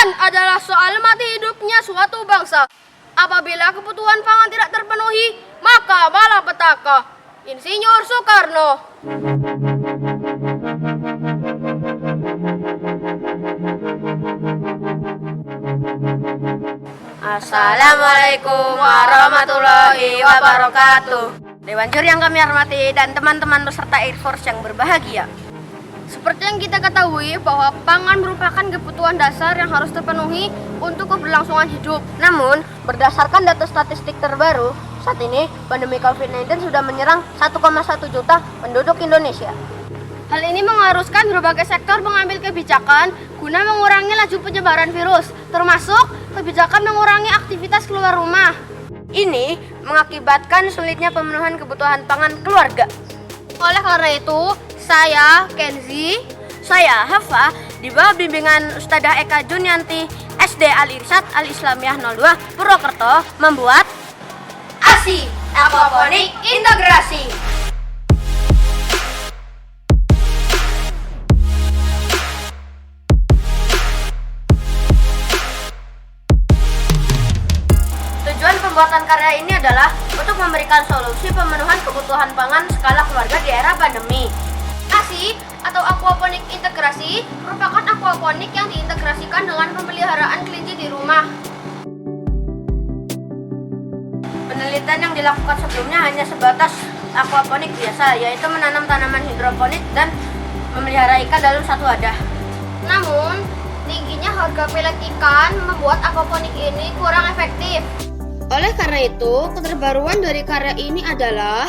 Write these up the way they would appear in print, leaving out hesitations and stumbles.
Pangan adalah soal mati hidupnya suatu bangsa. Apabila kebutuhan pangan tidak terpenuhi, maka malapetaka. Insinyur Soekarno. Assalamualaikum warahmatullahi wabarakatuh. Dewan Juri yang kami hormati dan teman-teman peserta Air Force yang berbahagia. Seperti yang kita ketahui bahwa pangan merupakan kebutuhan dasar yang harus terpenuhi untuk keberlangsungan hidup. Namun, berdasarkan data statistik terbaru, saat ini pandemi COVID-19 sudah menyerang 1,1 juta penduduk Indonesia. Hal ini mengharuskan berbagai sektor mengambil kebijakan guna mengurangi laju penyebaran virus, termasuk kebijakan mengurangi aktivitas keluar rumah. Ini mengakibatkan sulitnya pemenuhan kebutuhan pangan keluarga. Oleh karena itu, saya, Kenzi, saya, Hafa, di bawah bimbingan Ustadzah Eka Junianti, SD Al-Irsyad Al-Islamiyah 02, Purwokerto, membuat ASI, Aquaponik Integrasi. Tujuan pembuatan karya ini adalah untuk memberikan solusi pemenuhan kebutuhan pangan skala keluarga di era pandemi. ASI atau aquaponik integrasi merupakan aquaponik yang diintegrasikan dengan pemeliharaan kelinci di rumah. Penelitian yang dilakukan sebelumnya hanya sebatas aquaponik biasa, yaitu menanam tanaman hidroponik dan memelihara ikan dalam satu wadah. Namun, tingginya harga pelet ikan membuat aquaponik ini kurang efektif. Oleh karena itu, keterbaruan dari karya ini adalah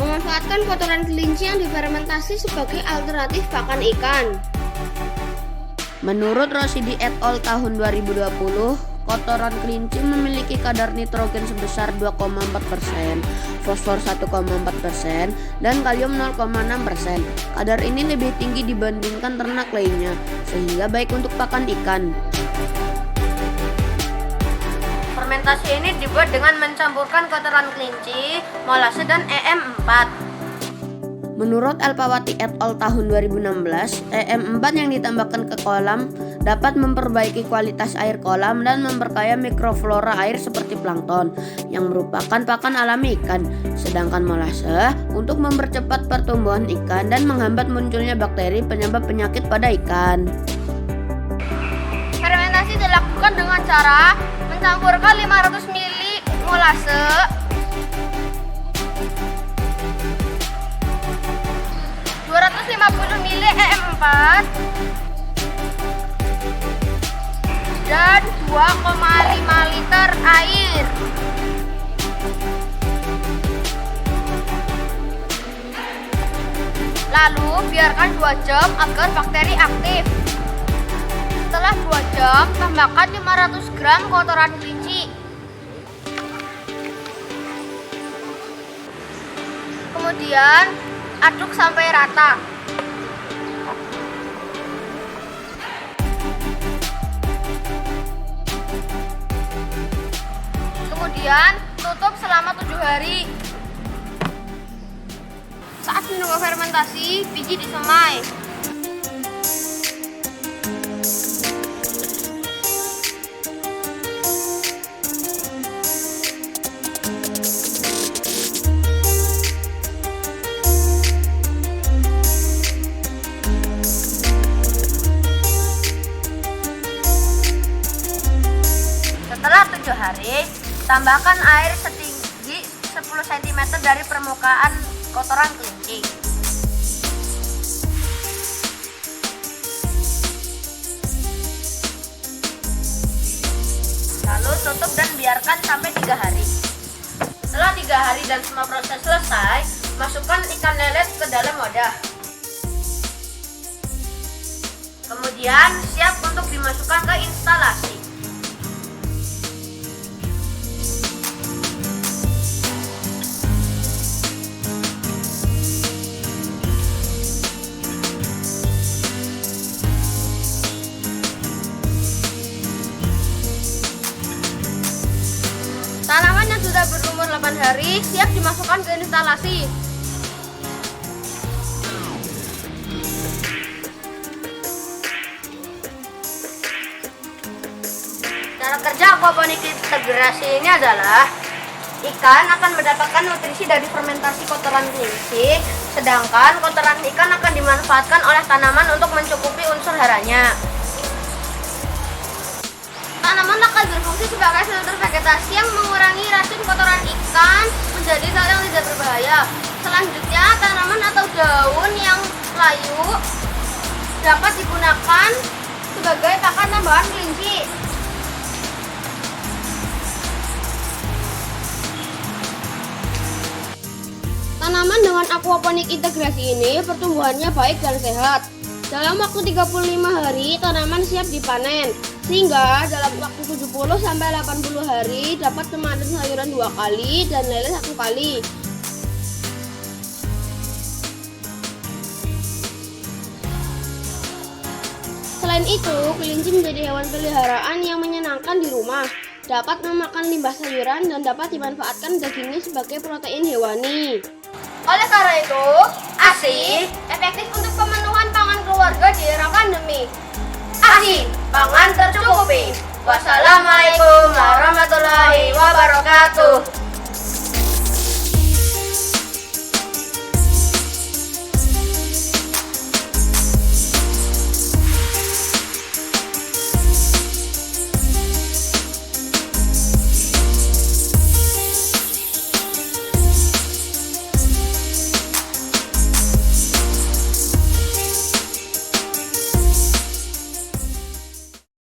memanfaatkan kotoran kelinci yang difermentasi sebagai alternatif pakan ikan. Menurut Rosidi et al. Tahun 2020, kotoran kelinci memiliki kadar nitrogen sebesar 2,4%, fosfor 1,4%, dan kalium 0,6%. Kadar ini lebih tinggi dibandingkan ternak lainnya, sehingga baik untuk pakan ikan. Fermentasi ini dibuat dengan mencampurkan kotoran kelinci, molase, dan EM4. Menurut Alpawati et al. Tahun 2016, EM4 yang ditambahkan ke kolam dapat memperbaiki kualitas air kolam dan memperkaya mikroflora air seperti plankton yang merupakan pakan alami ikan. Sedangkan molase untuk mempercepat pertumbuhan ikan dan menghambat munculnya bakteri penyebab penyakit pada ikan. Fermentasi dilakukan dengan cara mencampurkan 500 ml molase, 250 ml EM4, dan 2,5 liter air. Lalu biarkan 2 jam agar bakteri aktif. Setelah 2 jam, tambahkan 500 gram kotoran kelinci. Kemudian, aduk sampai rata. Kemudian, tutup selama 7 hari. Saat menunggu fermentasi, biji disemai. Setelah 7 hari, tambahkan air setinggi 10 cm dari permukaan kotoran kelinci. Lalu tutup dan biarkan sampai 3 hari. Setelah 3 hari dan semua proses selesai, masukkan ikan lele ke dalam wadah. Kemudian siap untuk dimasukkan ke instalasi. Tanaman yang sudah berumur 8 hari siap dimasukkan ke instalasi. Cara kerja aquaponik integrasi ini adalah ikan akan mendapatkan nutrisi dari fermentasi kotoran kelinci, sedangkan kotoran ikan akan dimanfaatkan oleh tanaman untuk mencukupi unsur haranya. Tanaman akan berfungsi sebagai filter vegetasi yang mengurangi racun kotoran ikan menjadi zat yang tidak berbahaya. Selanjutnya, tanaman atau daun yang layu dapat digunakan sebagai pakan tambahan kelinci. Tanaman dengan aquaponik integrasi ini pertumbuhannya baik dan sehat. Dalam waktu 35 hari, tanaman siap dipanen. Sehingga dalam waktu 70-80 hari dapat memanen sayuran 2 kali dan lele 1 kali. Selain itu, kelinci menjadi hewan peliharaan yang menyenangkan di rumah. Dapat memakan limbah sayuran dan dapat dimanfaatkan dagingnya sebagai protein hewani. Oleh karena itu, ASI efektif untuk pemenuhan pangan keluarga di era pandemi. ASI, pangan tercukupi. Wassalamualaikum warahmatullahi wabarakatuh.